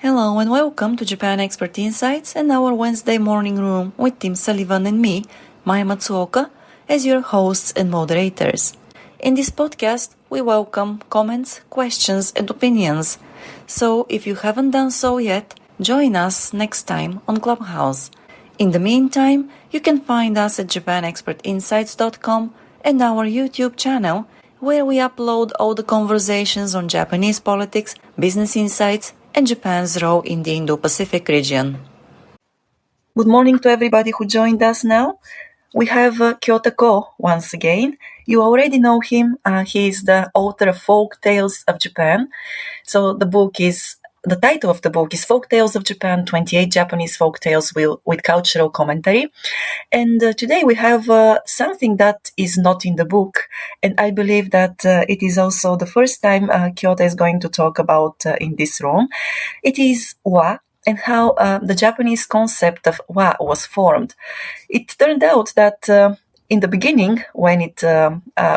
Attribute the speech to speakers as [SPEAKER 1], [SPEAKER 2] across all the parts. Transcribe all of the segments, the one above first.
[SPEAKER 1] Hello and welcome to Japan Expert Insights and our Wednesday morning room with Tim Sullivan and me, Maya Matsuoka, as your hosts and moderators. In this podcast, we welcome comments, questions, and opinions. So if you haven't done so yet, join us next time on Clubhouse. In the meantime, you can find us at japanexpertinsights.com and our YouTube channel, where we upload all the conversations on Japanese politics, business insights, and Japan's role in the Indo-Pacific region. Good morning to everybody who joined us now. We have Kyoto Ko once again. You already know him. He is the author of Folk Tales of Japan. So the title of the book is Folk Tales of Japan, 28 Japanese Folk Tales with Cultural Commentary. And today we have something that is not in the book. And I believe that it is also the first time Kyoto is going to talk about in this room. It is wa, and how the Japanese concept of wa was formed. It turned out that in the beginning, when it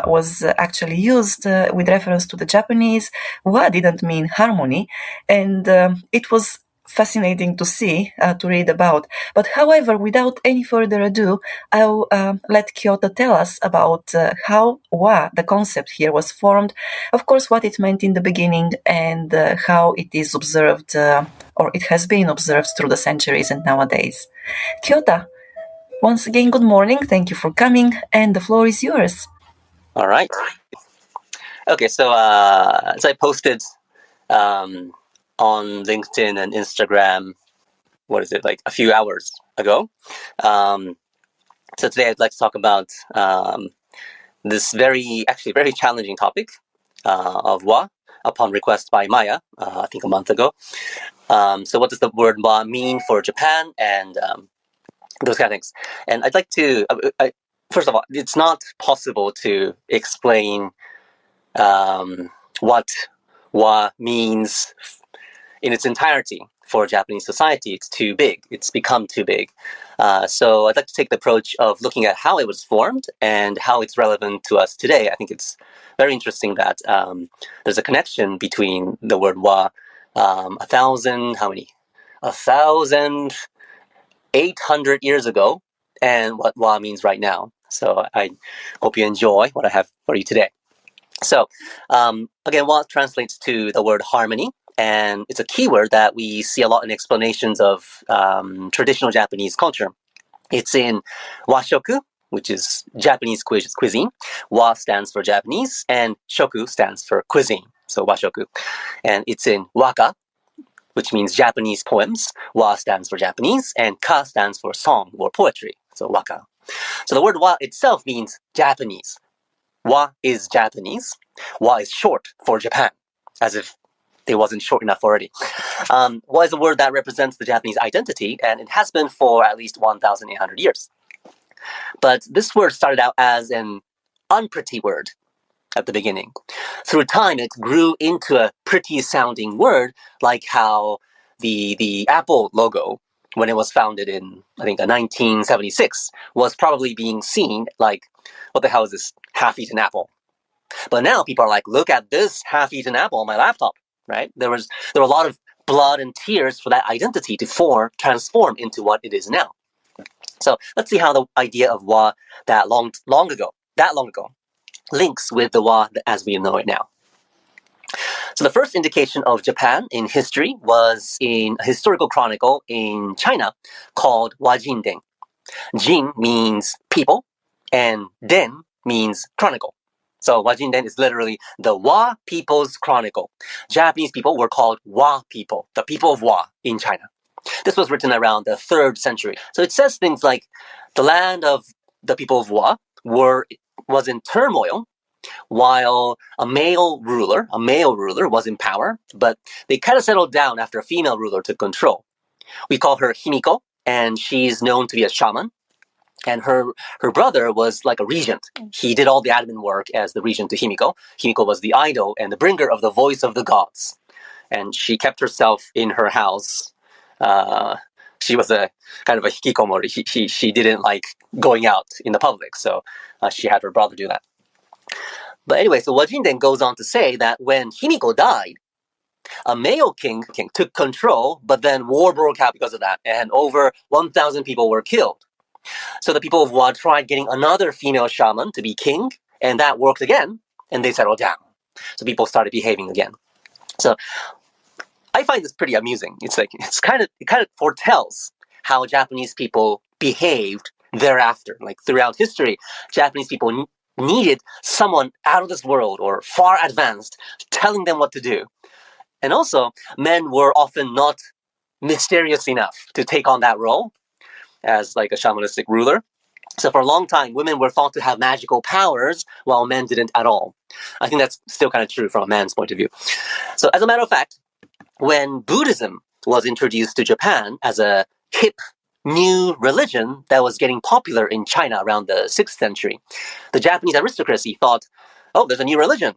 [SPEAKER 1] was actually used with reference to the Japanese, wa didn't mean harmony, and it was fascinating to see, to read about. But however, without any further ado, I'll let Kyoto tell us about how wa, the concept here, was formed, of course, what it meant in the beginning, and how it is observed, or it has been observed through the centuries and nowadays. Kyoto, once again, good morning. Thank you for coming, and the floor is yours.
[SPEAKER 2] All right. Okay, so I posted on LinkedIn and Instagram, like a few hours ago. So today I'd like to talk about this very challenging topic of wa, upon request by Maya, I think a month ago. So what does the word wa mean for Japan, and those kind of things. And I'd like to, first of all, it's not possible to explain what wa means in its entirety for Japanese society. It's too big. It's become too big. So I'd like to take the approach of looking at how it was formed and how it's relevant to us today. I think it's very interesting that there's a connection between the word wa, 1,800 years ago, and what wa means right now. So I hope you enjoy what I have for you today. So again, wa translates to the word harmony, and it's a keyword that we see a lot in explanations of traditional Japanese culture. It's in washoku, which is Japanese cuisine. Wa stands for Japanese, and shoku stands for cuisine, so washoku. And it's in waka, which means Japanese poems. Wa stands for Japanese, and ka stands for song or poetry, so waka. So the word wa itself means Japanese. Wa is Japanese. Wa is short for Japan, as if it wasn't short enough already. Wa is a word that represents the Japanese identity, and it has been for at least 1,800 years. But this word started out as an unpretty word at the beginning. Through time, it grew into a pretty-sounding word, like how the Apple logo, when it was founded in, I think, 1976, was probably being seen like, what the hell is this half-eaten apple? But now people are like, look at this half-eaten apple on my laptop, right? There were a lot of blood and tears for that identity to transform into what it is now. So let's see how the idea of wa that long ago, links with the wa as we know it now. So the first indication of Japan in history was in a historical chronicle in China called Wajinden. Jin means people, and Den means chronicle. So Wajinden is literally the Wa People's Chronicle. Japanese people were called Wa people, the people of Wa in China. This was written around the 3rd century. So it says things like the land of the people of Wa was in turmoil, while a male ruler was in power, but they kind of settled down after a female ruler took control. We call her Himiko, and she's known to be a shaman. And her brother was like a regent. He did all the admin work as the regent to Himiko. Himiko was the idol and the bringer of the voice of the gods. And she kept herself in her house. She was a kind of a hikikomori. She didn't like going out in the public, so she had her brother do that. But anyway, so Wajin then goes on to say that when Himiko died, a male king took control, but then war broke out because of that, and over 1,000 people were killed. So the people of Wa tried getting another female shaman to be king, and that worked again, and they settled down. So people started behaving again. So I find this pretty amusing. It kind of foretells how Japanese people behaved thereafter. Like throughout history, Japanese people needed someone out of this world or far advanced telling them what to do. And also, men were often not mysterious enough to take on that role as like a shamanistic ruler. So for a long time, women were thought to have magical powers while men didn't at all. I think that's still kind of true from a man's point of view. So as a matter of fact, when Buddhism was introduced to Japan as a hip new religion that was getting popular in China around the 6th century, the Japanese aristocracy thought, oh, there's a new religion.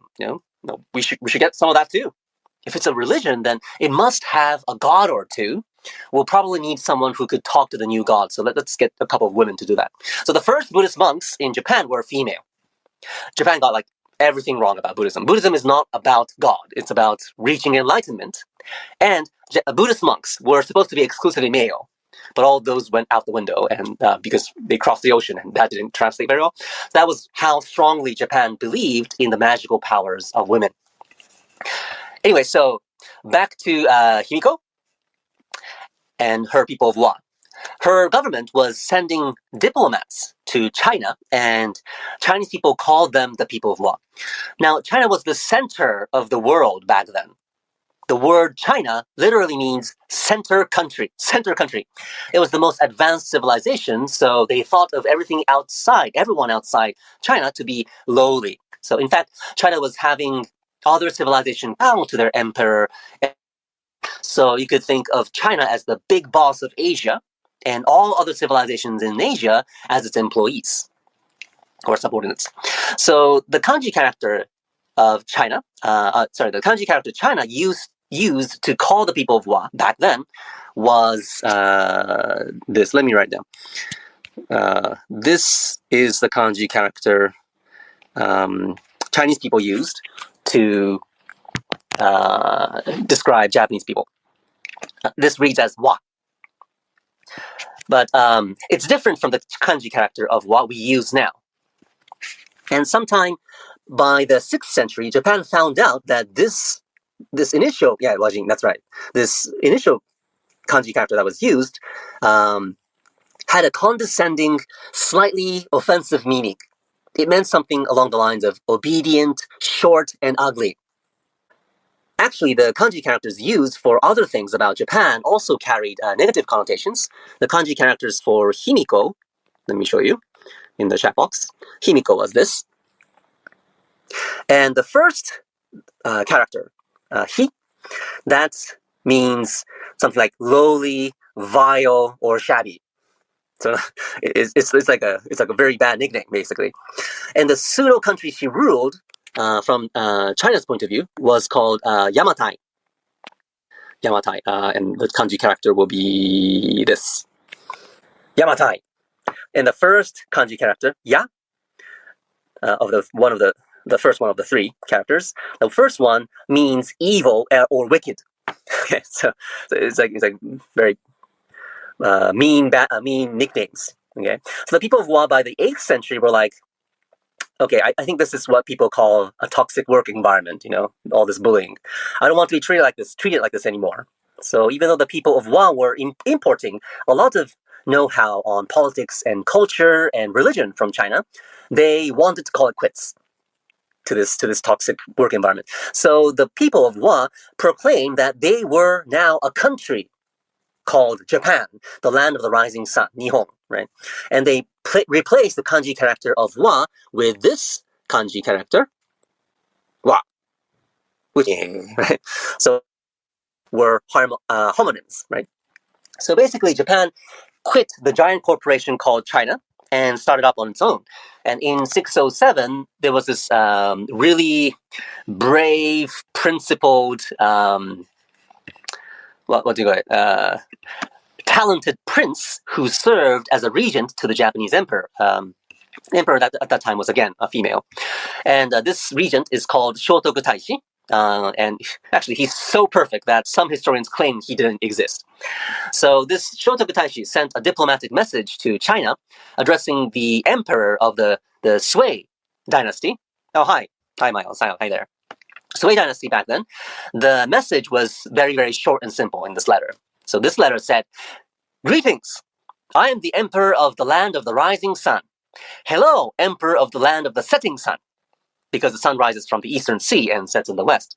[SPEAKER 2] We should get some of that too. If it's a religion, then it must have a god or two. We'll probably need someone who could talk to the new god. So let's get a couple of women to do that. So the first Buddhist monks in Japan were female. Japan got like everything wrong about Buddhism. Buddhism is not about God. It's about reaching enlightenment. And Buddhist monks were supposed to be exclusively male. But all those went out the window and because they crossed the ocean, and that didn't translate very well. That was how strongly Japan believed in the magical powers of women. Anyway, so back to Himiko and her people of Wa. Her government was sending diplomats to China, and Chinese people called them the people of Wa. Now, China was the center of the world back then. The word China literally means center country. Center country. It was the most advanced civilization, so they thought of everything outside, everyone outside China, to be lowly. So in fact, China was having other civilizations bow to their emperor. So you could think of China as the big boss of Asia, and all other civilizations in Asia as its employees or subordinates. So the kanji character of China, the kanji character China used to call the people of Wa back then was this. Let me write down. This is the kanji character Chinese people used to describe Japanese people. This reads as Wa. But it's different from the kanji character of what we use now. And sometime by the 6th century, Japan found out that this initial, Wajin, that's right, this initial kanji character that was used had a condescending, slightly offensive meaning. It meant something along the lines of obedient, short, and ugly. Actually, the kanji characters used for other things about Japan also carried negative connotations. The kanji characters for Himiko, let me show you in the chat box. Himiko was this. And the first character, Hi, that means something like lowly, vile, or shabby. So it's like a very bad nickname, basically. And the pseudo country she ruled, from China's point of view, was called Yamatai. Yamatai, and the kanji character will be this. Yamatai. And the first kanji character, Ya, of the first one of the three characters. The first one means evil or wicked. Okay, so it's like very mean nicknames. Okay, so the people of Wa by the 8th century were like, okay, I think this is what people call a toxic work environment. All this bullying. I don't want to be treated like this anymore. So even though the people of Wa were importing a lot of know-how on politics and culture and religion from China, they wanted to call it quits to this toxic work environment. So the people of Wa proclaimed that they were now a country called Japan, the land of the rising sun, Nihon, right? And they replaced the kanji character of Wa with this kanji character, Wa, which, right? So were homonyms, right? So basically, Japan quit the giant corporation called China and started up on its own. And in 607, there was this really brave, principled, what do you call it? Talented prince who served as a regent to the Japanese emperor. Emperor at that time was, again, a female. And this regent is called Shotoku Taishi. And actually, he's so perfect that some historians claim he didn't exist. So this Shotoku Taishi sent a diplomatic message to China addressing the emperor of the Sui dynasty. Oh, hi. Hi, Miles. Hi there. Sui dynasty back then. The message was very, very short and simple in this letter. So this letter said, "Greetings. I am the emperor of the land of the rising sun. Hello, emperor of the land of the setting sun," because the sun rises from the eastern sea and sets in the west.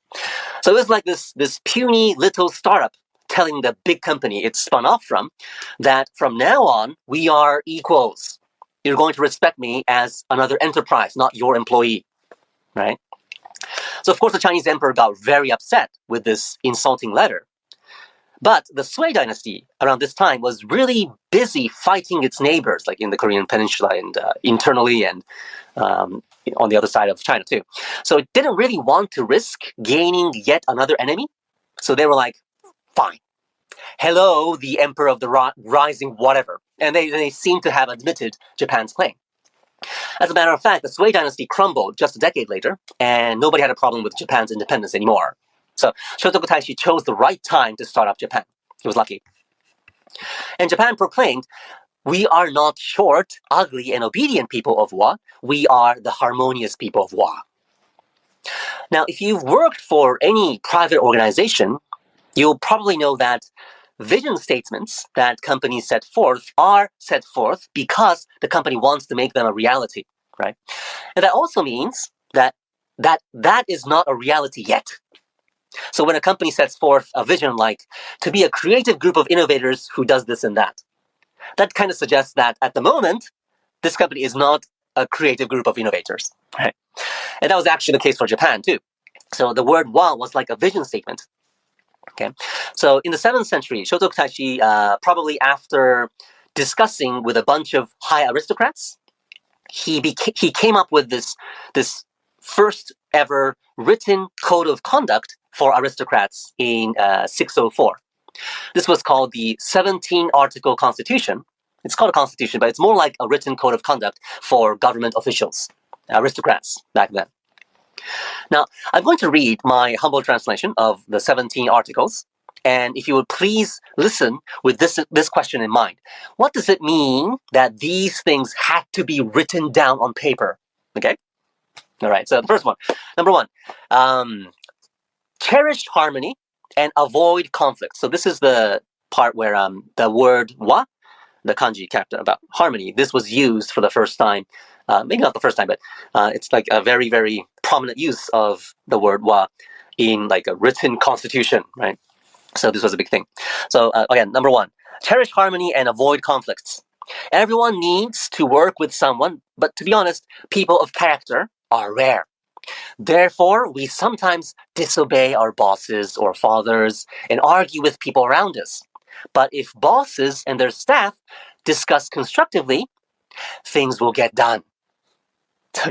[SPEAKER 2] So it was like this puny little startup telling the big company it spun off from that from now on, we are equals. You're going to respect me as another enterprise, not your employee, right? So of course the Chinese emperor got very upset with this insulting letter. But the Sui dynasty around this time was really busy fighting its neighbors, like in the Korean peninsula and internally and on the other side of China too. So it didn't really want to risk gaining yet another enemy. So they were like, fine. Hello, the emperor of the rising whatever. And they seem to have admitted Japan's claim. As a matter of fact, the Sui dynasty crumbled just a decade later, and nobody had a problem with Japan's independence anymore. So Shotoku Taishi chose the right time to start up Japan. He was lucky. And Japan proclaimed, "We are not short, ugly, and obedient people of Wa. We are the harmonious people of Wa." Now, if you've worked for any private organization, you'll probably know that vision statements that companies set forth are set forth because the company wants to make them a reality, right? And that also means that is not a reality yet. So when a company sets forth a vision like to be a creative group of innovators who does this and that kind of suggests that at the moment, this company is not a creative group of innovators, right? And that was actually the case for Japan too. So the word wa was like a vision statement. Okay, so in the 7th century, Shotoku Taishi, probably after discussing with a bunch of high aristocrats, he came up with this first ever written code of conduct for aristocrats in 604. This was called the 17-article constitution. It's called a constitution, but it's more like a written code of conduct for government officials, aristocrats back then. Now, I'm going to read my humble translation of the 17 articles, and if you would please listen with this question in mind. What does it mean that these things had to be written down on paper? Okay? All right, so the first one. Number one, cherish harmony and avoid conflict. So this is the part where the word wa, the kanji character about harmony, this was used for the first time. Maybe not the first time, but it's like a very, very prominent use of the word wa in like a written constitution, right? So this was a big thing. So again, number one, cherish harmony and avoid conflicts. Everyone needs to work with someone, but to be honest, people of character are rare. Therefore, we sometimes disobey our bosses or fathers and argue with people around us. But if bosses and their staff discuss constructively, things will get done.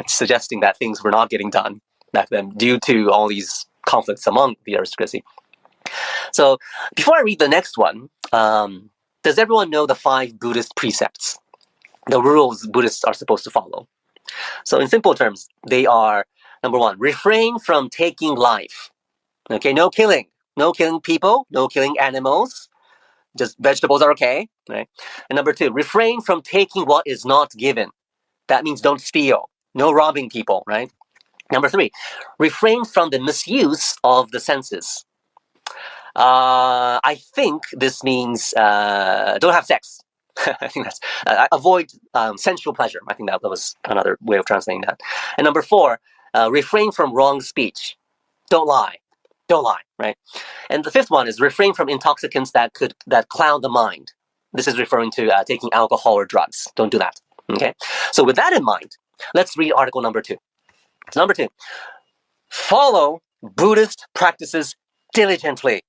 [SPEAKER 2] Suggesting that things were not getting done back then due to all these conflicts among the aristocracy. So before I read the next one, does everyone know the 5 Buddhist precepts? The rules Buddhists are supposed to follow. So in simple terms, they are, number one, refrain from taking life. Okay, no killing. No killing people, no killing animals. Just vegetables are okay, right? And number 2, refrain from taking what is not given. That means don't steal. No robbing people, right? Number 3, refrain from the misuse of the senses. I think this means don't have sex. I think that's avoid sensual pleasure. I think that was another way of translating that. And number 4, refrain from wrong speech. Don't lie. Don't lie, right? And the 5th one is refrain from intoxicants that cloud the mind. This is referring to taking alcohol or drugs. Don't do that. Okay. So with that in mind, let's read article number 2. So number 2, follow Buddhist practices diligently.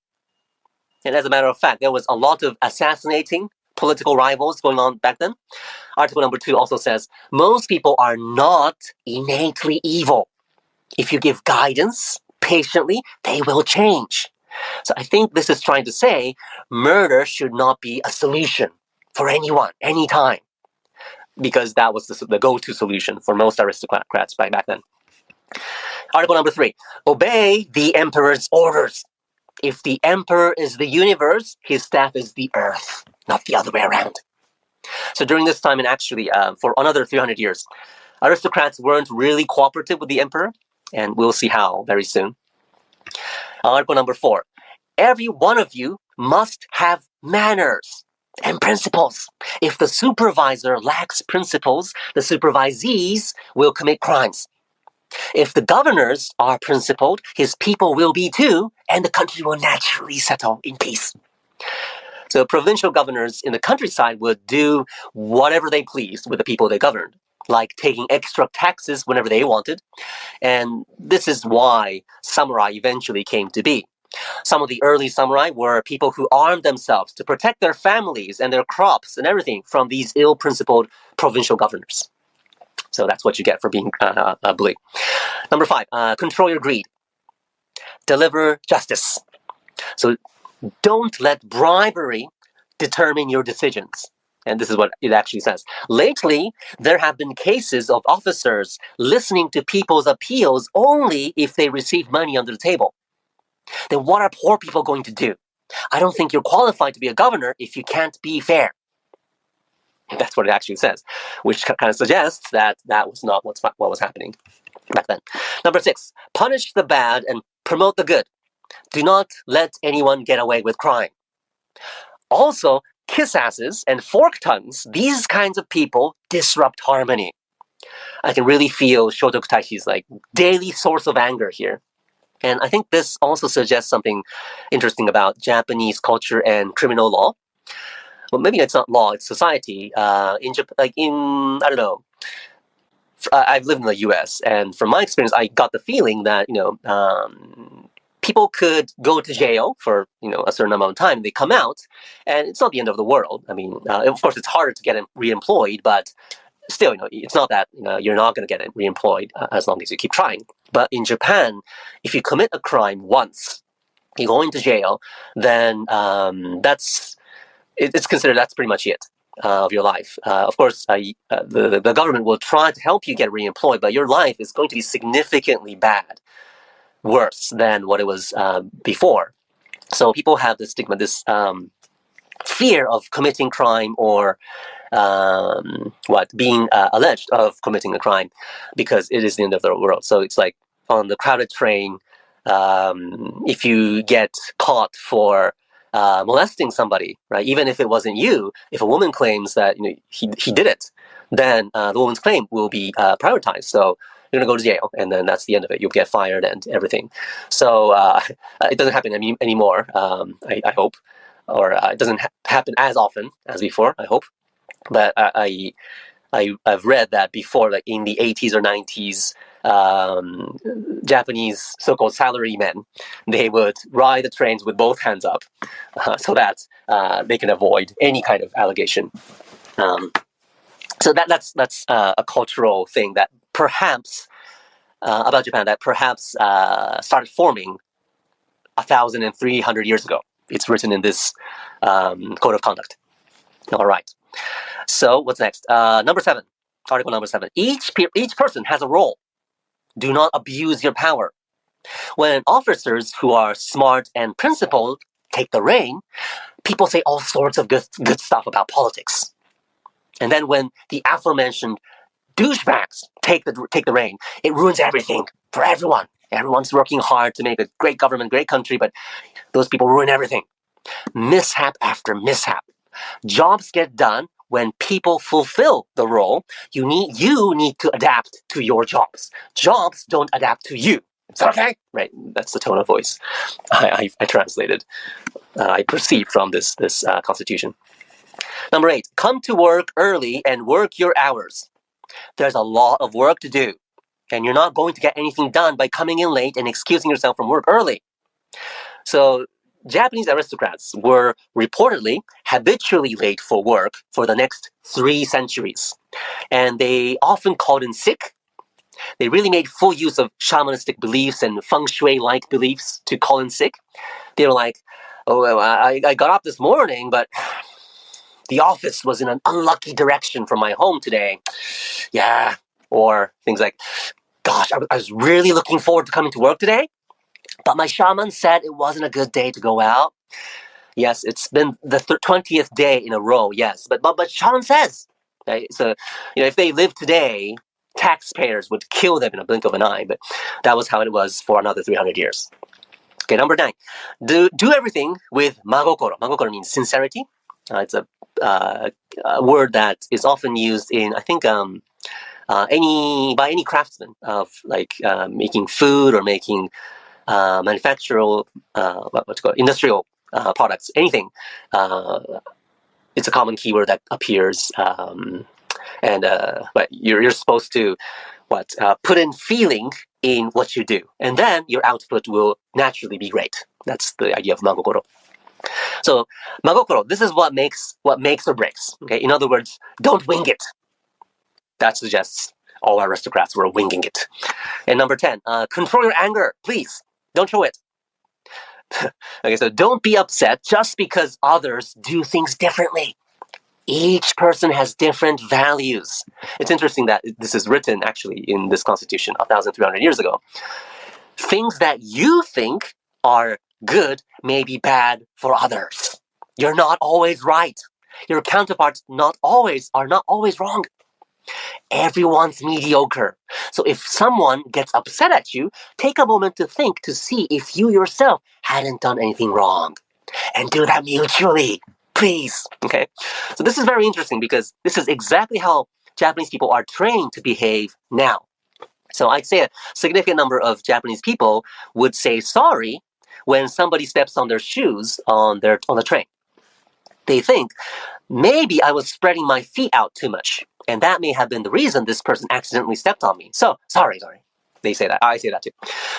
[SPEAKER 2] And as a matter of fact, there was a lot of assassinating political rivals going on back then. Article number 2 also says, most people are not innately evil. If you give guidance patiently, they will change. So I think this is trying to say murder should not be a solution for anyone, anytime, because that was the go-to solution for most aristocrats back then. Article number 3. Obey the emperor's orders. If the emperor is the universe, his staff is the earth, not the other way around. So during this time, and actually for another 300 years, aristocrats weren't really cooperative with the emperor, and we'll see how very soon. Article number 4. Every one of you must have manners and principles. If the supervisor lacks principles, the supervisees will commit crimes. If the governors are principled, his people will be too, and the country will naturally settle in peace. So provincial governors in the countryside would do whatever they pleased with the people they governed, like taking extra taxes whenever they wanted. And this is why samurai eventually came to be. Some of the early samurai were people who armed themselves to protect their families and their crops and everything from these ill-principled provincial governors. So that's what you get for being a bully. Number 5, control your greed. Deliver justice. So don't let bribery determine your decisions. And this is what it actually says. Lately, there have been cases of officers listening to people's appeals only if they receive money under the table. Then what are poor people going to do? I don't think you're qualified to be a governor if you can't be fair. That's what it actually says, which kind of suggests that that was not what was happening back then. Number 6, punish the bad and promote the good. Do not let anyone get away with crime. Also, kiss asses and fork tongues, these kinds of people disrupt harmony. I can really feel Shotoku Taishi's daily source of anger here. And I think this also suggests something interesting about Japanese culture and criminal law. Well, maybe it's not law, it's society. I don't know, I've lived in the U.S., and from my experience, I got the feeling that, people could go to jail for, a certain amount of time. They come out, and it's not the end of the world. I mean, of course, it's harder to get reemployed, but still, it's not that, you're not going to get reemployed as long as you keep trying. But in Japan, if you commit a crime once, you go into jail, then it's considered that's pretty much it of your life. Of course, the government will try to help you get reemployed, but your life is going to be significantly bad, worse than what it was before. So people have this stigma, this fear of committing crime or being alleged of committing a crime because it is the end of the world. So it's like on the crowded train, if you get caught for molesting somebody, right? Even if it wasn't you, if a woman claims that he did it, then the woman's claim will be prioritized. So you're gonna go to jail, and then that's the end of it. You'll get fired and everything. So it doesn't happen anymore. I hope, or it doesn't happen as often as before. I hope, but I've read that before, like in the 80s or 90s, Japanese so-called salarymen, they would ride the trains with both hands up so that they can avoid any kind of allegation. So that's a cultural thing that perhaps about Japan that perhaps started forming 1,300 years ago. It's written in this code of conduct. All right. So what's next? Number 7, article number 7. Each person has a role. Do not abuse your power. When officers who are smart and principled take the reign, people say all sorts of good stuff about politics. And then when the aforementioned douchebags take the reign, it ruins everything for everyone. Everyone's working hard to make a great government, great country, but those people ruin everything. Mishap after mishap. Jobs get done when people fulfill the role. You need to adapt to your jobs. Jobs don't adapt to you. Is that okay? Right. That's the tone of voice I translated. I perceived from this constitution. Number 8, come to work early and work your hours. There's a lot of work to do, and you're not going to get anything done by coming in late and excusing yourself from work early. So Japanese aristocrats were reportedly habitually late for work for the next 3 centuries. And they often called in sick. They really made full use of shamanistic beliefs and feng shui-like beliefs to call in sick. They were like, oh, well, I got up this morning, but the office was in an unlucky direction from my home today. Yeah. Or things like, gosh, I was really looking forward to coming to work today, but my shaman said it wasn't a good day to go out. Yes, it's been the 20th day in a row, yes, but shaman says, right? So, if they live today, taxpayers would kill them in a blink of an eye, but that was how it was for another 300 years. Okay, number 9, do everything with magokoro. Magokoro means sincerity. It's a word that is often used in, I think, by any craftsman of making food or making manufactural, industrial products, anything. It's a common keyword that appears, but you're supposed to put in feeling in what you do, and then your output will naturally be great. That's the idea of magokoro. So magokoro, this is what makes or breaks. Okay, in other words, don't wing it. That suggests all aristocrats were winging it. And number 10, control your anger, please. Don't show it. Okay, so don't be upset just because others do things differently. Each person has different values. It's interesting that this is written actually in this constitution 1,300 years ago. Things that you think are good may be bad for others. You're not always right. Your counterparts are not always wrong. Everyone's mediocre. So if someone gets upset at you, take a moment to think to see if you yourself hadn't done anything wrong. And do that mutually, please. Okay? So this is very interesting because this is exactly how Japanese people are trained to behave now. So I'd say a significant number of Japanese people would say sorry when somebody steps on their shoes on the train. They think, maybe I was spreading my feet out too much, and that may have been the reason this person accidentally stepped on me. So, sorry. They say that. I say that too.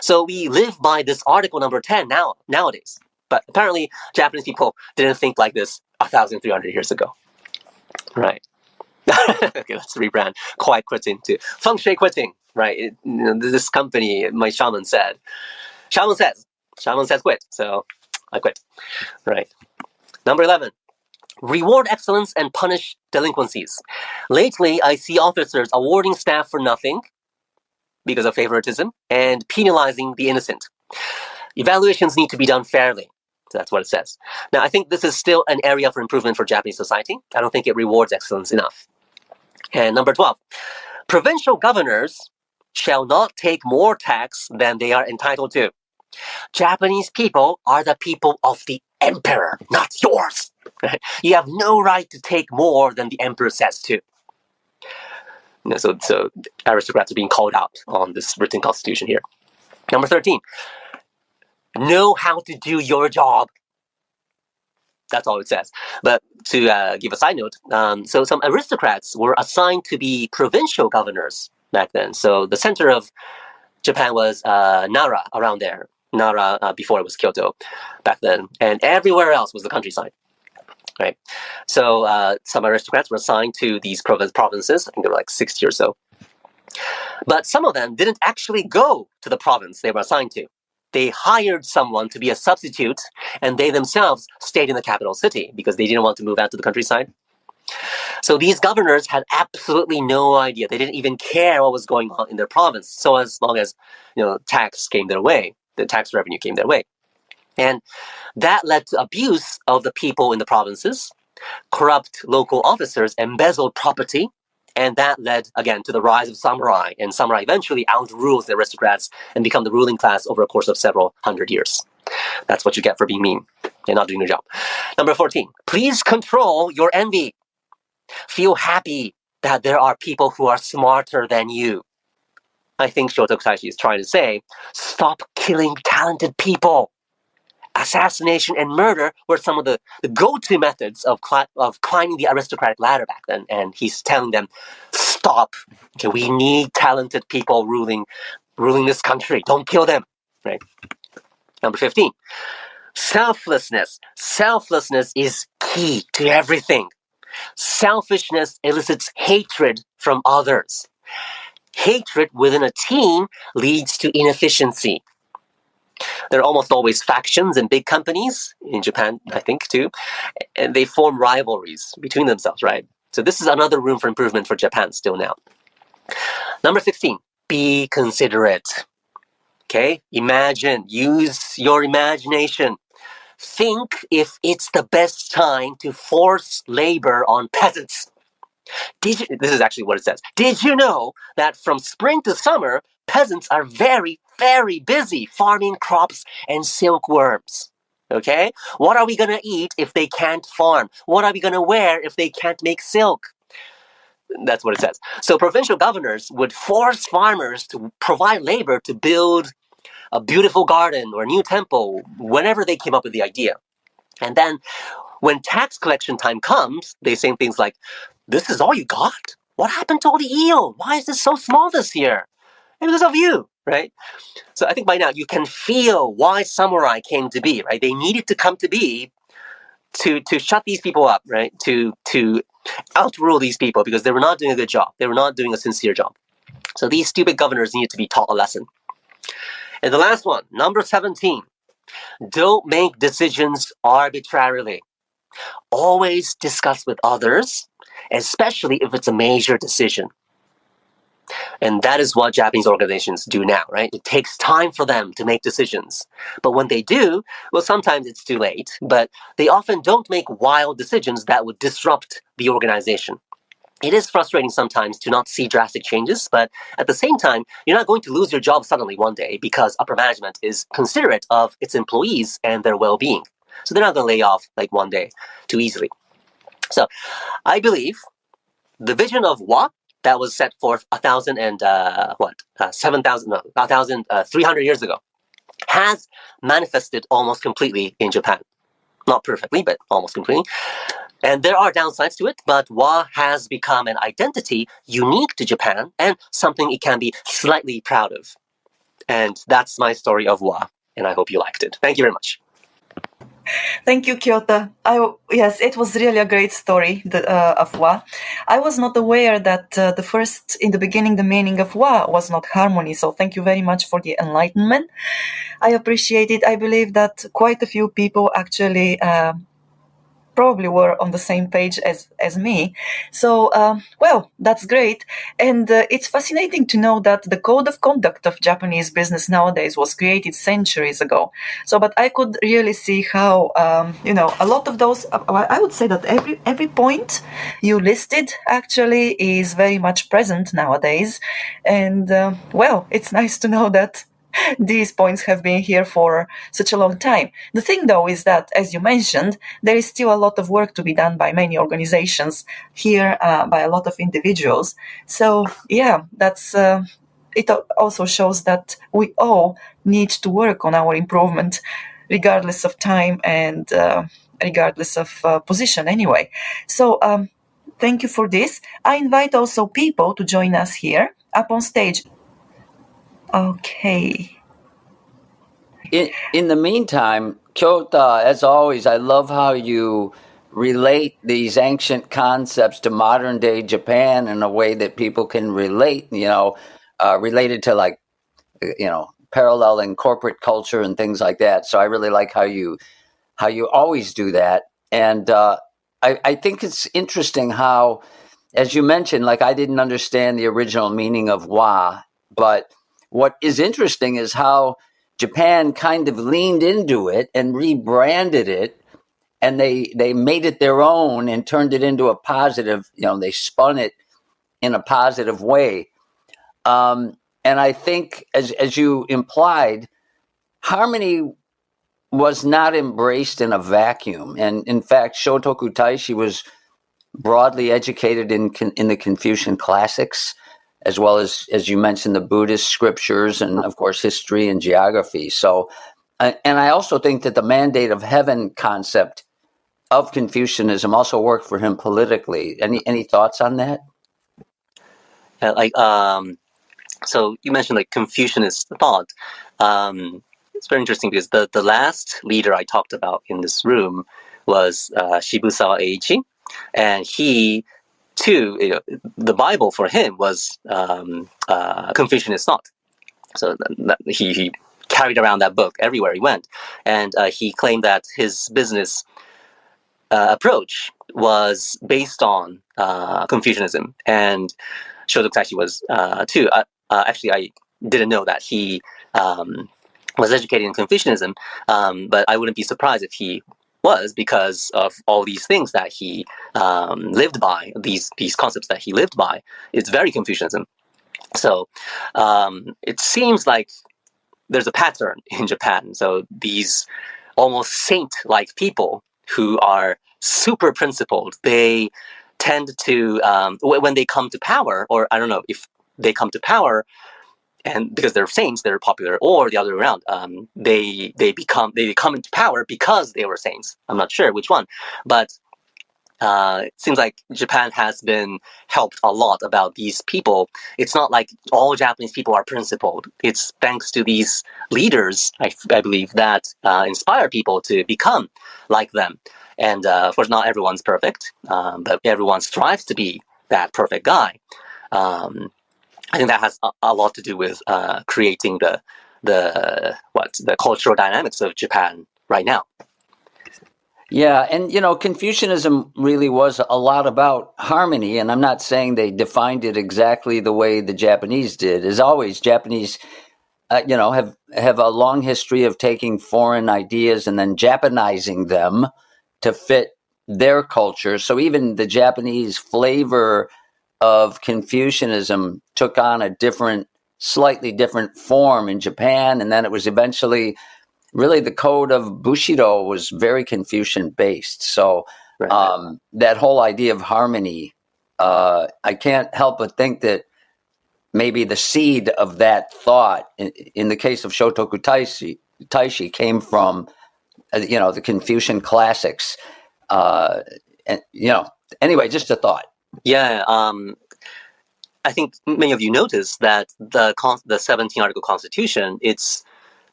[SPEAKER 2] So we live by this article number 10 nowadays. But apparently, Japanese people didn't think like this 1,300 years ago. Right. Okay, let's rebrand quiet quitting to feng shui quitting. Right. This company, my shaman said. Shaman says quit. So I quit. Right. Number 11. Reward excellence and punish delinquencies. Lately, I see officers awarding staff for nothing because of favoritism and penalizing the innocent. Evaluations need to be done fairly. So that's what it says. Now, I think this is still an area for improvement for Japanese society. I don't think it rewards excellence enough. And number 12, provincial governors shall not take more tax than they are entitled to. Japanese people are the people of the emperor, not yours. You have no right to take more than the emperor says to. So aristocrats are being called out on this written constitution here. Number 13, know how to do your job. That's all it says. But to give a side note, so some aristocrats were assigned to be provincial governors back then. So the center of Japan was Nara, around there. Nara before it was Kyoto back then. And everywhere else was the countryside. Right. So some aristocrats were assigned to these provinces. I think there were like 60 or so. But some of them didn't actually go to the province they were assigned to. They hired someone to be a substitute, and they themselves stayed in the capital city because they didn't want to move out to the countryside. So these governors had absolutely no idea. They didn't even care what was going on in their province, so as long as tax came their way, the tax revenue came their way. And that led to abuse of the people in the provinces. Corrupt local officers embezzled property, and that led, again, to the rise of samurai, and samurai eventually outrules the aristocrats and become the ruling class over a course of several hundred years. That's what you get for being mean and not doing your job. Number 14, please control your envy. Feel happy that there are people who are smarter than you. I think Shotoku Taishi is trying to say, stop killing talented people. Assassination and murder were some of the go-to methods of climbing the aristocratic ladder back then. And he's telling them, stop. Okay, we need talented people ruling this country. Don't kill them. Right. Number 15, selflessness. Selflessness is key to everything. Selfishness elicits hatred from others. Hatred within a team leads to inefficiency. There are almost always factions in big companies, in Japan, I think, too, and they form rivalries between themselves, right? So this is another room for improvement for Japan still now. Number 16, be considerate. Okay? Imagine, use your imagination. Think if it's the best time to force labor on peasants. This is actually what it says. Did you know that from spring to summer, peasants are very, very busy farming crops and silkworms? Okay? What are we going to eat if they can't farm? What are we going to wear if they can't make silk? That's what it says. So provincial governors would force farmers to provide labor to build a beautiful garden or a new temple whenever they came up with the idea. And then when tax collection time comes, they say things like, "This is all you got? What happened to all the eel? Why is this so small this year?" And because of you, right? So I think by now you can feel why samurai came to be, right? They needed to come to be to shut these people up, right? To outrule these people because they were not doing a good job. They were not doing a sincere job. So these stupid governors needed to be taught a lesson. And the last one, number 17, don't make decisions arbitrarily. Always discuss with others, especially if it's a major decision. And that is what Japanese organizations do now, right? It takes time for them to make decisions. But when they do, well, sometimes it's too late, but they often don't make wild decisions that would disrupt the organization. It is frustrating sometimes to not see drastic changes, but at the same time, you're not going to lose your job suddenly one day because upper management is considerate of its employees and their well-being. So they're not going to lay off like one day too easily. So I believe the vision of Wa that was set forth 1,300 years ago has manifested almost completely in Japan. Not perfectly, but almost completely. And there are downsides to it, but Wa has become an identity unique to Japan and something it can be slightly proud of. And that's my story of Wa, and I hope you liked it. Thank you very much.
[SPEAKER 1] Thank you, Kyoto. Yes, it was really a great story of Wa. I was not aware that in the beginning, the meaning of Wa was not harmony. So thank you very much for the enlightenment. I appreciate it. I believe that quite a few people actually probably were on the same page as me. So, well, that's great. And it's fascinating to know that the code of conduct of Japanese business nowadays was created centuries ago. So, but I could really see how, a lot of those, I would say that every point you listed actually is very much present nowadays. And, well, it's nice to know that these points have been here for such a long time. The thing, though, is that, as you mentioned, there is still a lot of work to be done by many organizations here, by a lot of individuals. So, yeah, that's it also shows that we all need to work on our improvement, regardless of time and regardless of position anyway. So, thank you for this. I invite also people to join us here up on stage. Okay.
[SPEAKER 3] In the meantime, Kyota, as always, I love how you relate these ancient concepts to modern day Japan in a way that people can relate, related to paralleling corporate culture and things like that. So I really like how you always do that. And I think it's interesting how, as you mentioned, I didn't understand the original meaning of wa, but what is interesting is how Japan kind of leaned into it and rebranded it, and they made it their own and turned it into a positive, they spun it in a positive way. And I think, as you implied, harmony was not embraced in a vacuum. And in fact, Shotoku Taishi was broadly educated in the Confucian classics, as well as you mentioned, the Buddhist scriptures and, of course, history and geography. So, and I also think that the mandate of heaven concept of Confucianism also worked for him politically. Any thoughts on that?
[SPEAKER 2] So you mentioned Confucianist thought. It's very interesting because the last leader I talked about in this room was Shibusawa Eiichi, and he too, the Bible for him was Confucianist thought. So he carried around that book everywhere he went, and he claimed that his business approach was based on Confucianism, and Shotoku Taishi was too. actually, I didn't know that he was educated in Confucianism, but I wouldn't be surprised if he was, because of all these things that he lived by, these concepts that he lived by. It's very Confucianism. So it seems like there's a pattern in Japan. So these almost saint-like people who are super principled, they tend to, when they come to power, or I don't know if they come to power, and because they're saints, they're popular, or the other way around, they come into power because they were saints. I'm not sure which one, but it seems like Japan has been helped a lot about these people. It's not like all Japanese people are principled. It's thanks to these leaders, I believe, that inspire people to become like them. And of course, not everyone's perfect, but everyone strives to be that perfect guy. I think that has a lot to do with creating the cultural dynamics of Japan right now.
[SPEAKER 3] Yeah, and Confucianism really was a lot about harmony, and I'm not saying they defined it exactly the way the Japanese did. As always, Japanese, have a long history of taking foreign ideas and then Japanizing them to fit their culture. So even the Japanese flavor of Confucianism took on a slightly different form in Japan, and then it was eventually. Really, the code of Bushido was very Confucian based. So that whole idea of harmony, I can't help but think that maybe the seed of that thought, in the case of Shotoku Taishi, came from the Confucian classics. And anyway, just a thought.
[SPEAKER 2] Yeah. I think many of you noticed that the 17 article Constitution, it's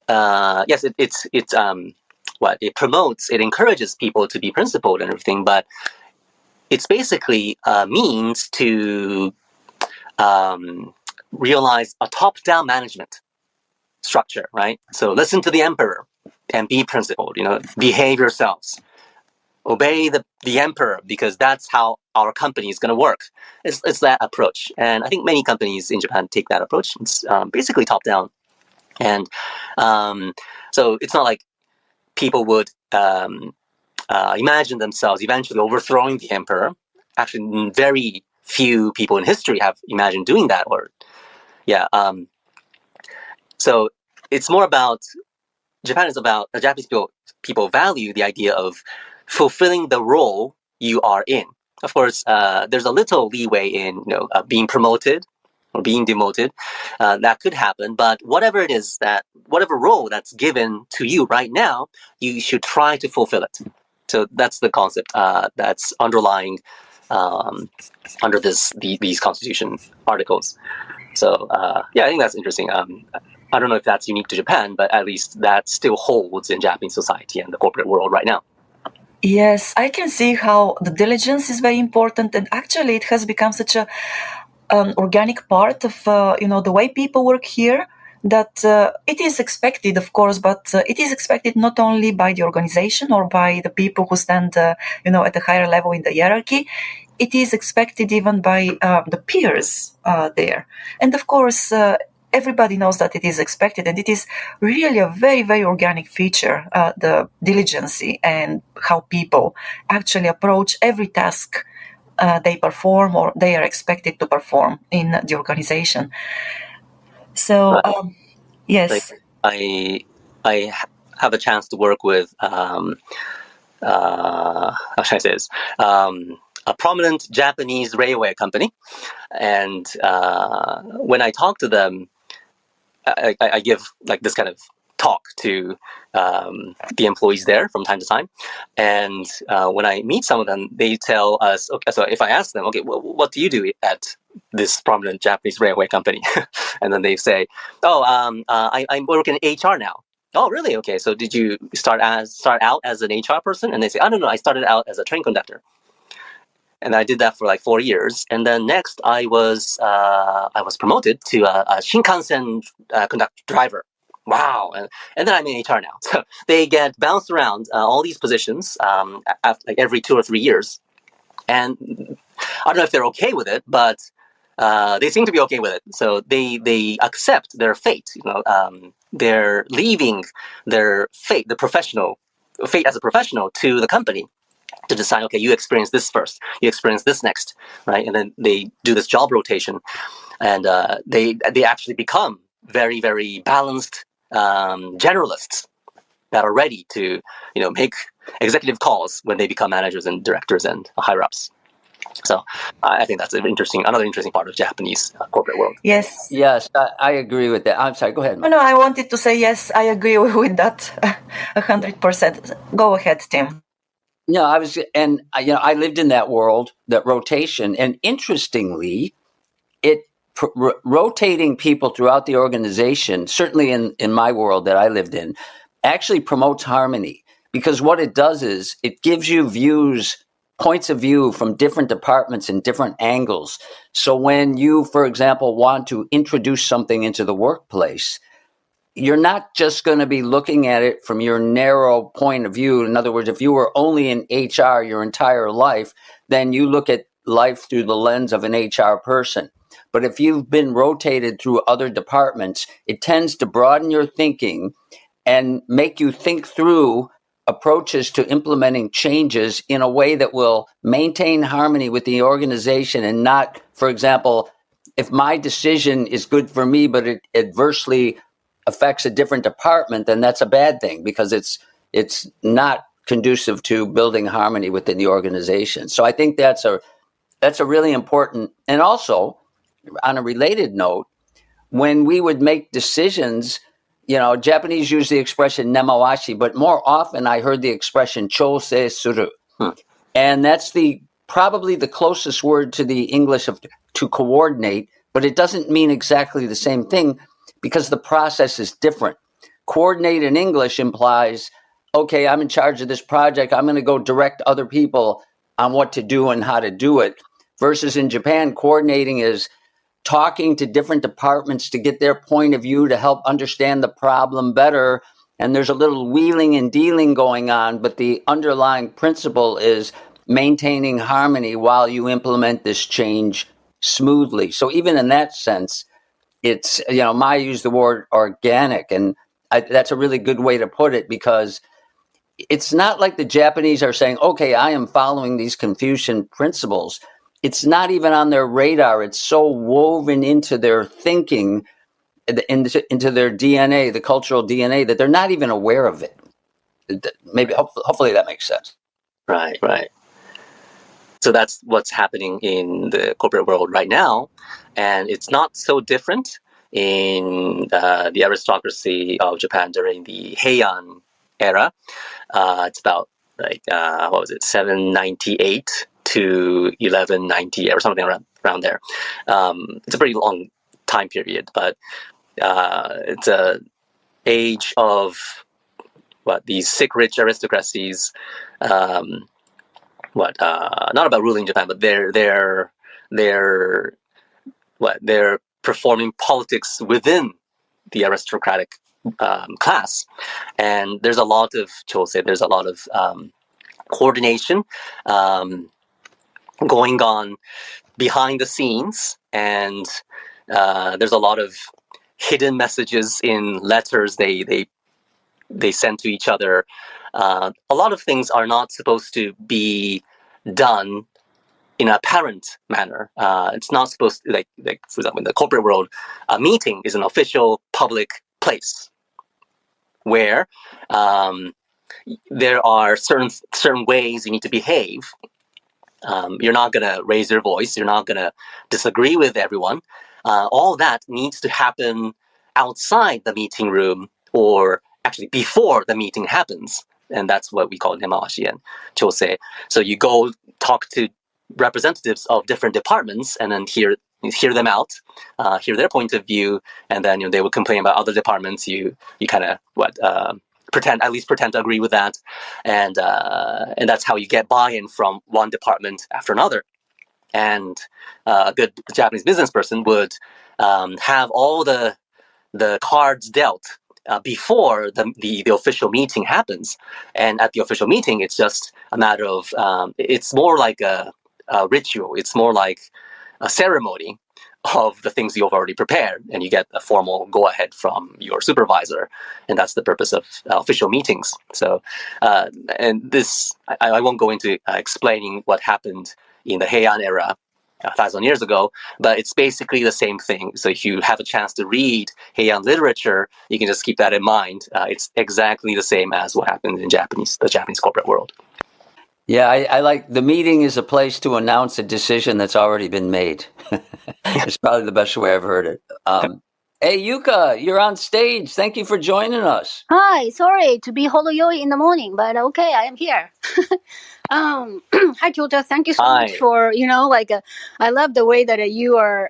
[SPEAKER 2] yes, it promotes, it encourages people to be principled and everything, but it's basically a means to realize a top-down management structure, right? So listen to the emperor and be principled. Behave yourselves. Obey the emperor, because that's how our company is going to work. It's that approach, and I think many companies in Japan take that approach. It's basically top-down. And so it's not like people would imagine themselves eventually overthrowing the emperor. Actually, very few people in history have imagined doing that. So it's more about, Japanese people value the idea of fulfilling the role you are in. Of course, there's a little leeway in being promoted or being demoted. That could happen, but whatever it is, whatever role that's given to you right now, you should try to fulfill it. So that's the concept that's underlying under these Constitution articles. So I think that's interesting. I don't know if that's unique to Japan, but at least that still holds in Japanese society and the corporate world right now.
[SPEAKER 1] Yes, I can see how the diligence is very important, and actually it has become such a organic part of the way people work here, that it is expected, of course, but it is expected not only by the organization or by the people who stand at a higher level in the hierarchy. It is expected even by the peers there, and of course everybody knows that it is expected, and it is really a very, very organic feature, the diligence and how people actually approach every task they perform or they are expected to perform in the organization. So, yes.
[SPEAKER 2] I have a chance to work with, how should I say this, a prominent Japanese railway company. And when I talk to them, I give like this kind of talk to the employees there from time to time. And when I meet some of them, they tell us, okay, so if I ask them, okay, well, what do you do at this prominent Japanese railway company? And then they say, oh, I'm working in HR now. Oh, really? Okay. So did you start out as an HR person? And they say, oh, no, I started out as a train conductor. And I did that for like 4 years. And then next I was promoted to a Shinkansen driver. Wow. And then I'm in HR now. So they get bounced around all these positions after, like every 2 or 3 years. And I don't know if they're okay with it, but they seem to be okay with it. So they accept their fate. They're leaving their fate, the professional fate as a professional, to the company to decide. Okay, you experience this first. You experience this next, right? And then they do this job rotation, and they actually become very, very balanced generalists that are ready to make executive calls when they become managers and directors and higher ups. So I think that's another interesting part of Japanese corporate world.
[SPEAKER 1] Yes.
[SPEAKER 3] Yes, I agree with that. I'm sorry. Go ahead, Mike.
[SPEAKER 1] No, I wanted to say yes. I agree with that 100%. Go ahead, Tim.
[SPEAKER 3] No, I lived in that world, that rotation, and interestingly, rotating people throughout the organization, certainly in my world that I lived in, actually promotes harmony, because what it does is it gives you points of view from different departments and different angles. So when you, for example, want to introduce something into the workplace, you're not just going to be looking at it from your narrow point of view. In other words, if you were only in HR your entire life, then you look at life through the lens of an HR person. But if you've been rotated through other departments, it tends to broaden your thinking and make you think through approaches to implementing changes in a way that will maintain harmony with the organization, and not, for example, if my decision is good for me, but it adversely affects a different department, then that's a bad thing, because it's not conducive to building harmony within the organization. So I think that's a really important. And also, on a related note, when we would make decisions, Japanese use the expression nemawashi, but more often I heard the expression chose suru. And that's probably the closest word to the English of to coordinate, but it doesn't mean exactly the same thing, because the process is different. Coordinate in English implies, okay, I'm in charge of this project. I'm going to go direct other people on what to do and how to do it. Versus in Japan, coordinating is talking to different departments to get their point of view to help understand the problem better. And there's a little wheeling and dealing going on, but the underlying principle is maintaining harmony while you implement this change smoothly. So even in that sense, it's, Maya used the word organic, and that's a really good way to put it, because it's not like the Japanese are saying, okay, I am following these Confucian principles. It's not even on their radar. It's so woven into their thinking, into their DNA, the cultural DNA, that they're not even aware of it. Maybe, hopefully that makes sense.
[SPEAKER 2] Right. So that's what's happening in the corporate world right now. And it's not so different in the aristocracy of Japan during the Heian era. It's about 798 to 1190 or something around there. It's a pretty long time period, but it's a age of these sick rich aristocracies. Not about ruling Japan, but they're performing politics within the aristocratic class, and there's a lot of there's a lot of coordination going on behind the scenes, and there's a lot of hidden messages in letters they send to each other. A lot of things are not supposed to be done in an apparent manner. It's not supposed to, like for example, in the corporate world, a meeting is an official public place where there are certain ways you need to behave. You're not going to raise your voice. You're not going to disagree with everyone. All that needs to happen outside the meeting room, or actually before the meeting happens. And that's what we call nemawashi and chose. So you go talk to representatives of different departments and then hear them out, hear their point of view, and then they will complain about other departments. You kind of pretend to agree with that, and that's how you get buy-in from one department after another. And a good Japanese business person would have all the cards dealt before the official meeting happens. And at the official meeting, it's just a matter of it's more like a ritual. It's more like a ceremony of the things you've already prepared, and you get a formal go-ahead from your supervisor, and that's the purpose of official meetings. So, and this, I won't go into explaining what happened in the Heian era 1,000 years ago, but it's basically the same thing. So if you have a chance to read Heian literature, you can just keep that in mind. It's exactly the same as what happened in the Japanese corporate world.
[SPEAKER 3] Yeah, I like the meeting is a place to announce a decision that's already been made. It's probably the best way I've heard it. Hey, Yuka, you're on stage. Thank you for joining us.
[SPEAKER 4] Hi, sorry to be holoyoi in the morning, but okay, I am here. Hi, Jota. Thank you so much
[SPEAKER 2] Hi.
[SPEAKER 4] for, I love the way that you are,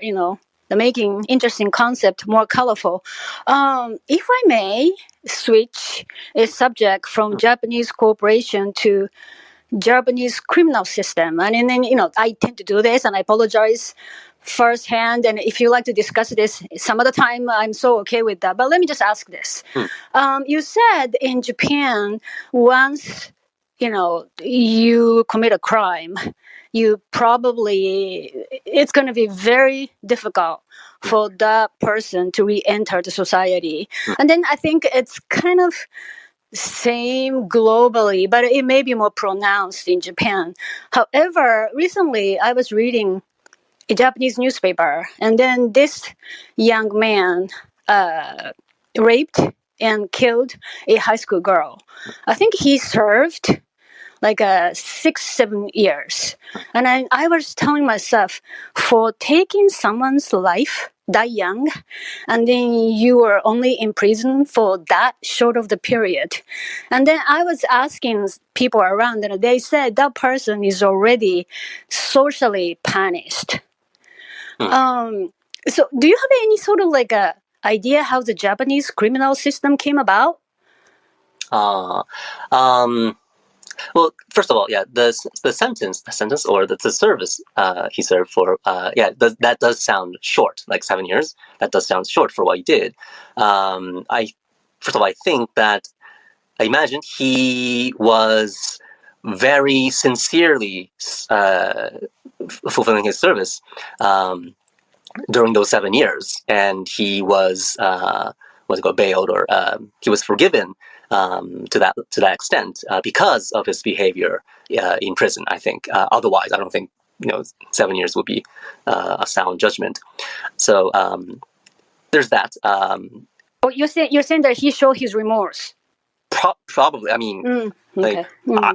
[SPEAKER 4] making interesting concept more colorful. If I may switch a subject from Japanese corporation to Japanese criminal system. And then, I tend to do this and I apologize firsthand. And if you like to discuss this some other time, I'm so okay with that. But let me just ask this. You said in Japan, once, you commit a crime, it's going to be very difficult for that person to re-enter the society. And then I think it's kind of same globally, but it may be more pronounced in Japan. However, recently I was reading a Japanese newspaper, and then this young man raped and killed a high school girl. I think he served like 6-7 years. And I was telling myself, for taking someone's life that young, and then you were only in prison for that short of the period. And then I was asking people around, and they said that person is already socially punished. So do you have any sort of like a idea how the Japanese criminal system came about?
[SPEAKER 2] Well, first of all, yeah, the sentence or the service he served for, that does sound short, like 7 years. That does sound short for what he did. First of all, I imagine he was very sincerely fulfilling his service during those 7 years, and he was bailed, or he was forgiven to that extent because of his behavior in prison. I think otherwise, I don't think 7 years would be a sound judgment. So there's that.
[SPEAKER 4] You're saying that he showed his remorse.
[SPEAKER 2] Probably. I mean,
[SPEAKER 4] okay.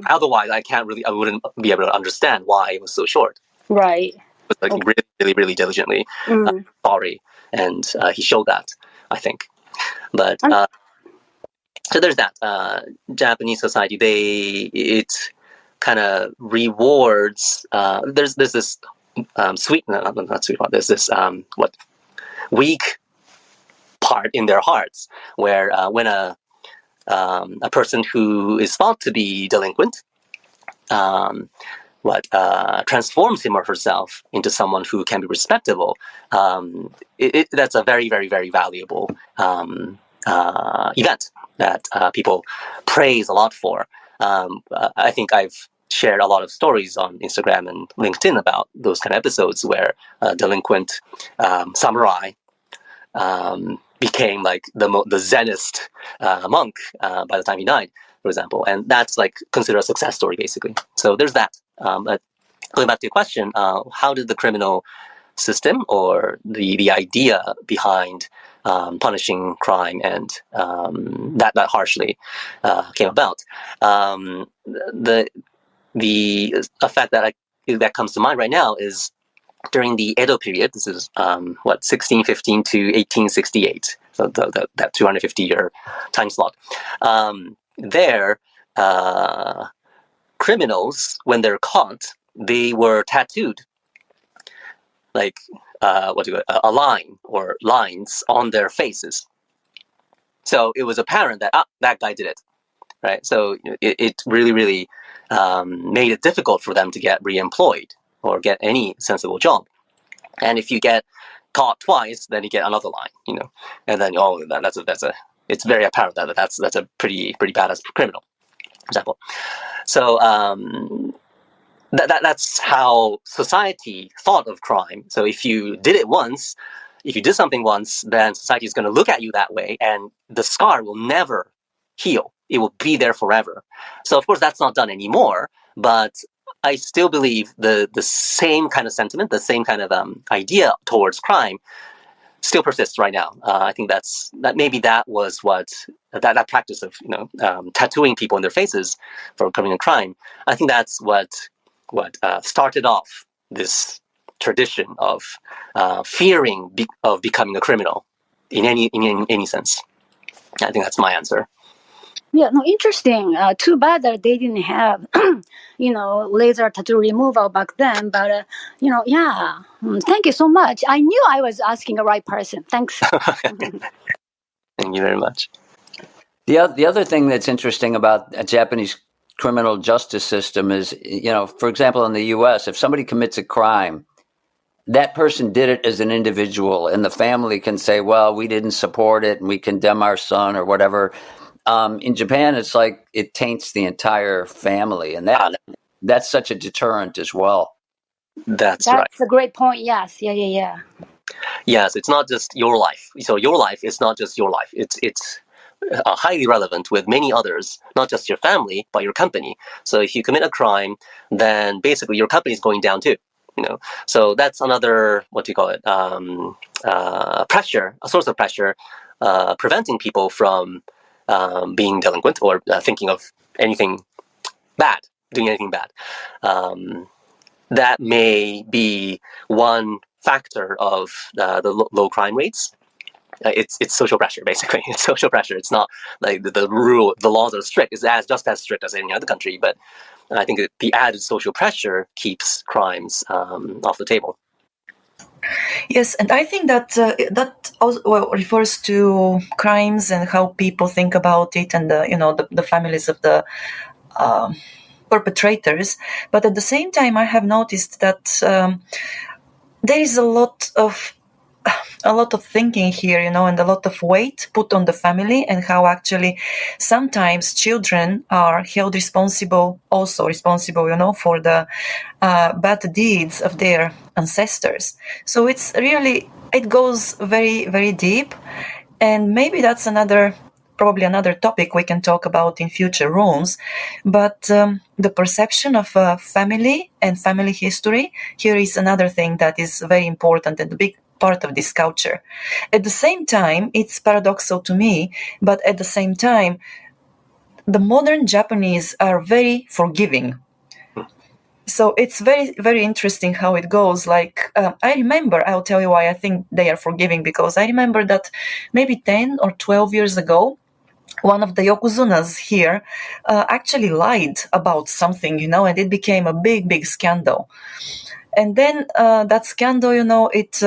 [SPEAKER 2] Otherwise, I wouldn't be able to understand why it was so short.
[SPEAKER 4] Right.
[SPEAKER 2] But really, really, really diligently sorry, and he showed that, I think. But so there's that. Japanese society, it kind of rewards. There's this not sweet part. There's this weak part in their hearts where when a person who is thought to be delinquent transforms him or herself into someone who can be respectable, that's a very, very, very valuable event that people praise a lot for. I think I've shared a lot of stories on Instagram and LinkedIn about those kind of episodes where a delinquent samurai became like the Zenist monk by the time he died, for example, and that's like considered a success story, basically. So there's that. But going back to your question, how did the criminal system or the idea behind punishing crime and that harshly came about? The effect that comes to mind right now is during the Edo period. This is 1615 to 1868. So that 250-year time slot. There, criminals, when they're caught, they were tattooed, like a line or lines on their faces. So it was apparent that that guy did it, right? So it really, really made it difficult for them to get reemployed or get any sensible job. And if you get caught twice, then you get another line, and then it's very apparent that that's a pretty badass criminal, for example. So that's how society thought of crime. So if you did it once, if you did something once, then society is going to look at you that way, and the scar will never heal. It will be there forever. So of course that's not done anymore, but I still believe the same kind of sentiment, the same kind of idea towards crime still persists right now. I think that maybe that was what that practice of tattooing people in their faces for committing a crime. I think that's what started off this tradition of fearing of becoming a criminal in any sense. I think that's my answer.
[SPEAKER 4] Yeah, no, interesting. Too bad that they didn't have, laser tattoo removal back then. But yeah. Thank you so much. I knew I was asking the right person. Thanks.
[SPEAKER 2] Thank you very much.
[SPEAKER 3] The other thing that's interesting about a Japanese criminal justice system is, for example, in the U.S., if somebody commits a crime, that person did it as an individual, and the family can say, well, we didn't support it and we condemn our son or whatever. In Japan, it's like it taints the entire family, and that's such a deterrent as well.
[SPEAKER 2] That's right.
[SPEAKER 4] That's a great point. Yes. Yeah.
[SPEAKER 2] Yes, it's not just your life. So your life is not just your life. It's highly relevant with many others, not just your family, but your company. So if you commit a crime, then basically your company is going down too. So that's another, what do you call it, pressure, a source of pressure, preventing people from being delinquent or thinking of anything bad, doing anything bad. That may be one factor of the low crime rates. It's social pressure, basically. It's social pressure. It's not like the laws are strict. It's just as strict as any other country, but I think the added social pressure keeps crimes off the table.
[SPEAKER 1] Yes, and I think that that also refers to crimes and how people think about it, and the families of the perpetrators. But at the same time, I have noticed that there is a lot of thinking here, and a lot of weight put on the family, and how actually sometimes children are held responsible for the bad deeds of their ancestors. So it goes very, very deep, and maybe that's probably another topic we can talk about in future rooms. But the perception of family and family history here is another thing that is very important and a big part of this culture. At the same time, it's paradoxical to me, but at the same time, the modern Japanese are very forgiving. So it's very, very interesting how it goes. Like, I remember, I'll tell you why I think they are forgiving, because I remember that maybe 10 or 12 years ago, one of the yokozunas here actually lied about something, and it became a big, big scandal. And then that scandal, it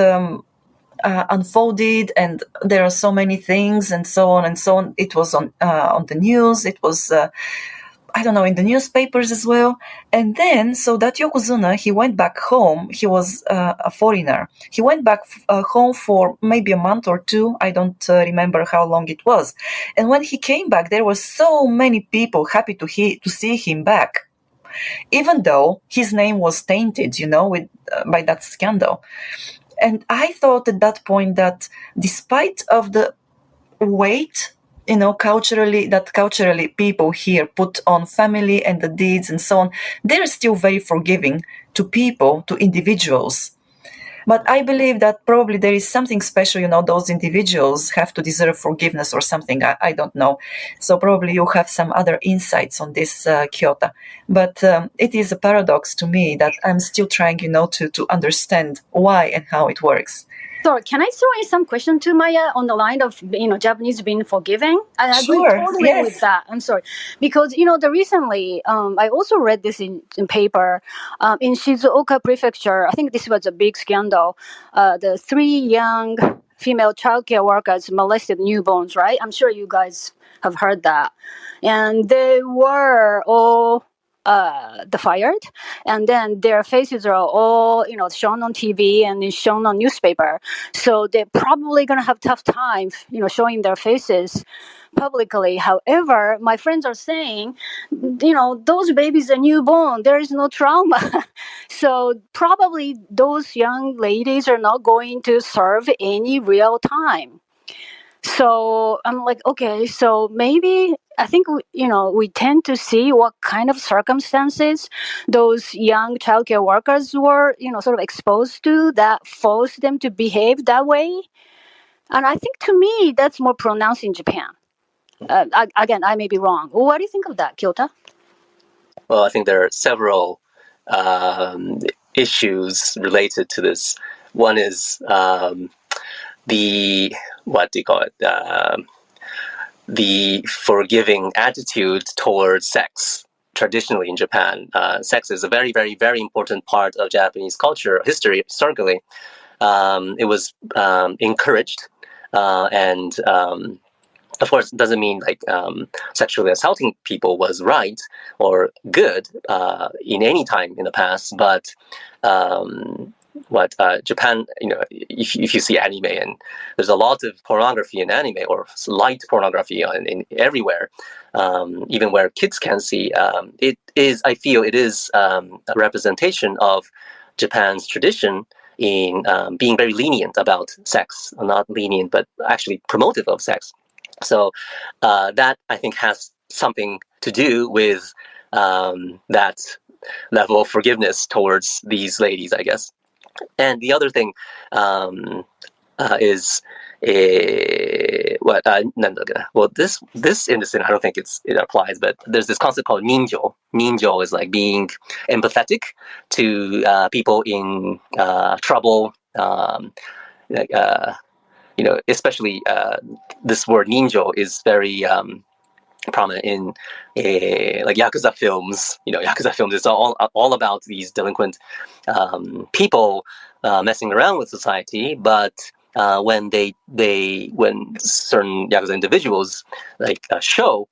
[SPEAKER 1] unfolded, and there are so many things, and so on and so on. It was on the news. It was, in the newspapers as well. And then, so that yokozuna, he went back home. He was a foreigner. He went back home for maybe a month or two. I don't remember how long it was. And when he came back, there were so many people happy to see him back, even though his name was tainted, by that scandal. And I thought at that point that despite of the weight, culturally people here put on family and the deeds and so on, they're still very forgiving to people, to individuals. But I believe that probably there is something special, those individuals have to deserve forgiveness or something. I don't know. So probably you have some other insights on this, Kyoto. But it is a paradox to me that I'm still trying, to understand why and how it works.
[SPEAKER 4] Sorry, can I throw in some question to Maya on the line of Japanese being forgiving? I agree totally with that. I'm sorry, because recently I also read this in paper in Shizuoka Prefecture. I think this was a big scandal. The 3 young female childcare workers molested newborns. Right? I'm sure you guys have heard that, and they were all fired, and then their faces are all shown on TV and shown on newspaper. So they're probably gonna have tough time, showing their faces publicly. However, my friends are saying, those babies are newborn. There is no trauma. So probably those young ladies are not going to serve any real time. So I'm like, okay, so maybe I think we tend to see what kind of circumstances those young childcare workers were sort of exposed to that forced them to behave that way. And I think to me that's more pronounced in Japan. Again, I may be wrong. What do you think of that, Kyota?
[SPEAKER 2] Well, I think there are several issues related to this. One is the what do you call it? The forgiving attitude towards sex. Traditionally in Japan, sex is a very, very, very important part of Japanese culture, history, historically. It was encouraged, and of course, it doesn't mean like sexually assaulting people was right or good in any time in the past, but Japan, if you see anime, and there's a lot of pornography in anime, or light pornography in everywhere, even where kids can see. I feel it is a representation of Japan's tradition in being very lenient about sex, not lenient, but actually promotive of sex. So that, I think, has something to do with that level of forgiveness towards these ladies, I guess. And the other thing is this in this I don't think it applies, but there's this concept called ninjo. Ninjo is like being empathetic to people in trouble, especially this word ninjo is very prominent in like Yakuza films. Yakuza films is all about these delinquent people messing around with society, but when when certain Yakuza individuals show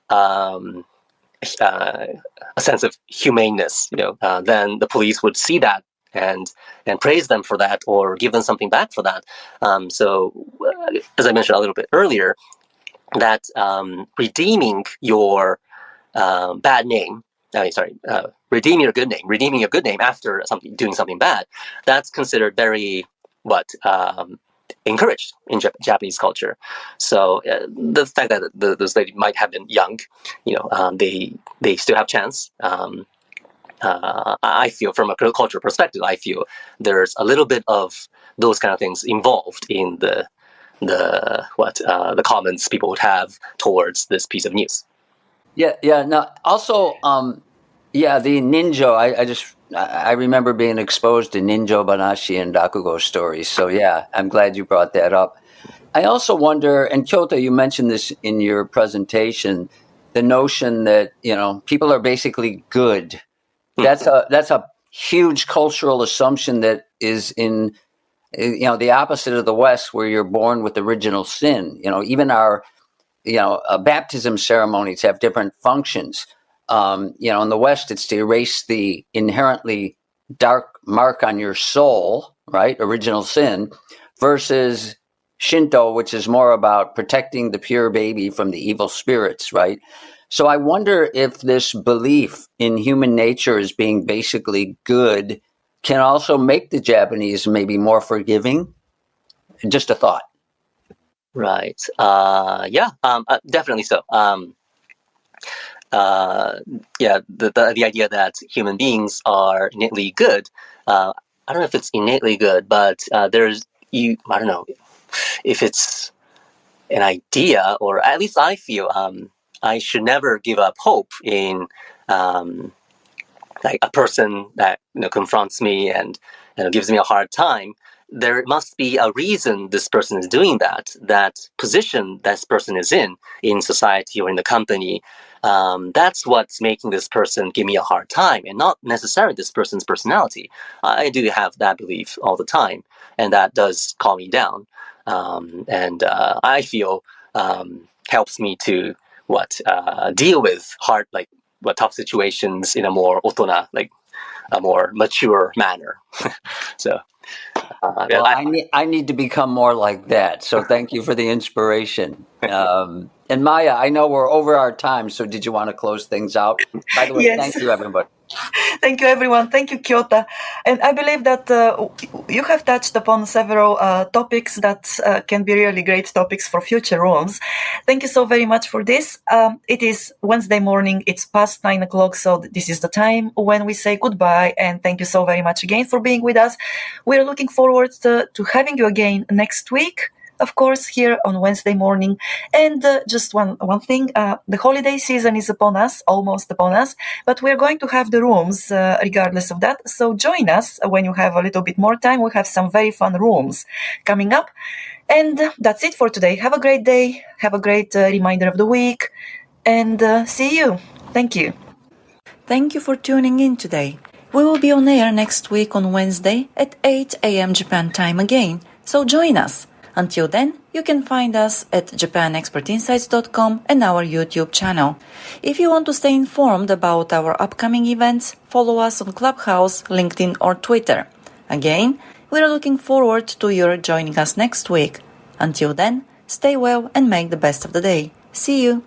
[SPEAKER 2] a sense of humaneness, then the police would see that and praise them for that, or give them something back for that. So, as I mentioned a little bit earlier, that redeeming your bad name, redeeming your good name after doing something bad, that's considered very encouraged in Japanese culture. So the fact that those ladies might have been young, they still have chance. I feel, from a cultural perspective, I feel there's a little bit of those kind of things involved in the comments people would have towards this piece of news.
[SPEAKER 3] Yeah. Now, also, the ninjo. I remember being exposed to ninjo banashi and rakugo stories. So yeah, I'm glad you brought that up. I also wonder, and Kyota, you mentioned this in your presentation, the notion that people are basically good. That's a huge cultural assumption that is in the opposite of the West, where you're born with original sin. Even our baptism ceremonies have different functions. In the West, it's to erase the inherently dark mark on your soul, right? Original sin, versus Shinto, which is more about protecting the pure baby from the evil spirits, right? So I wonder if this belief in human nature as being basically good can also make the Japanese maybe more forgiving. Just a thought.
[SPEAKER 2] Right. Definitely so. The idea that human beings are innately good. I don't know if it's innately good, but I don't know if it's an idea, or at least I feel I should never give up hope in like a person that confronts me and gives me a hard time. There must be a reason this person is doing that position this person is in society or in the company. That's what's making this person give me a hard time, and not necessarily this person's personality. I do have that belief all the time, and that does calm me down. And I feel helps me to deal with hard, tough situations in a more otona, like a more mature manner. So
[SPEAKER 3] Well, I need to become more like that. So thank you for the inspiration. And Maya, I know we're over our time, so did you want to close things out? By the way,
[SPEAKER 1] Yes.
[SPEAKER 3] Thank you, everybody.
[SPEAKER 1] Thank you, everyone. Thank you, Kyota. And I believe that you have touched upon several topics that can be really great topics for future rooms. Thank you so very much for this. It is Wednesday morning. It's past 9 o'clock. So this is the time when we say goodbye. And thank you so very much again for being with us. We're looking forward to having you again next week. Of course, here on Wednesday morning. And just one thing, the holiday season is upon us, almost upon us, but we're going to have the rooms regardless of that. So join us when you have a little bit more time. We have some very fun rooms coming up. And that's it for today. Have a great day. Have a great reminder of the week. And see you. Thank you. Thank you for tuning in today. We will be on air next week on Wednesday at 8 a.m. Japan time again. So join us. Until then, you can find us at japanexpertinsights.com and our YouTube channel. If you want to stay informed about our upcoming events, follow us on Clubhouse, LinkedIn or Twitter. Again, we are looking forward to your joining us next week. Until then, stay well and make the best of the day. See you!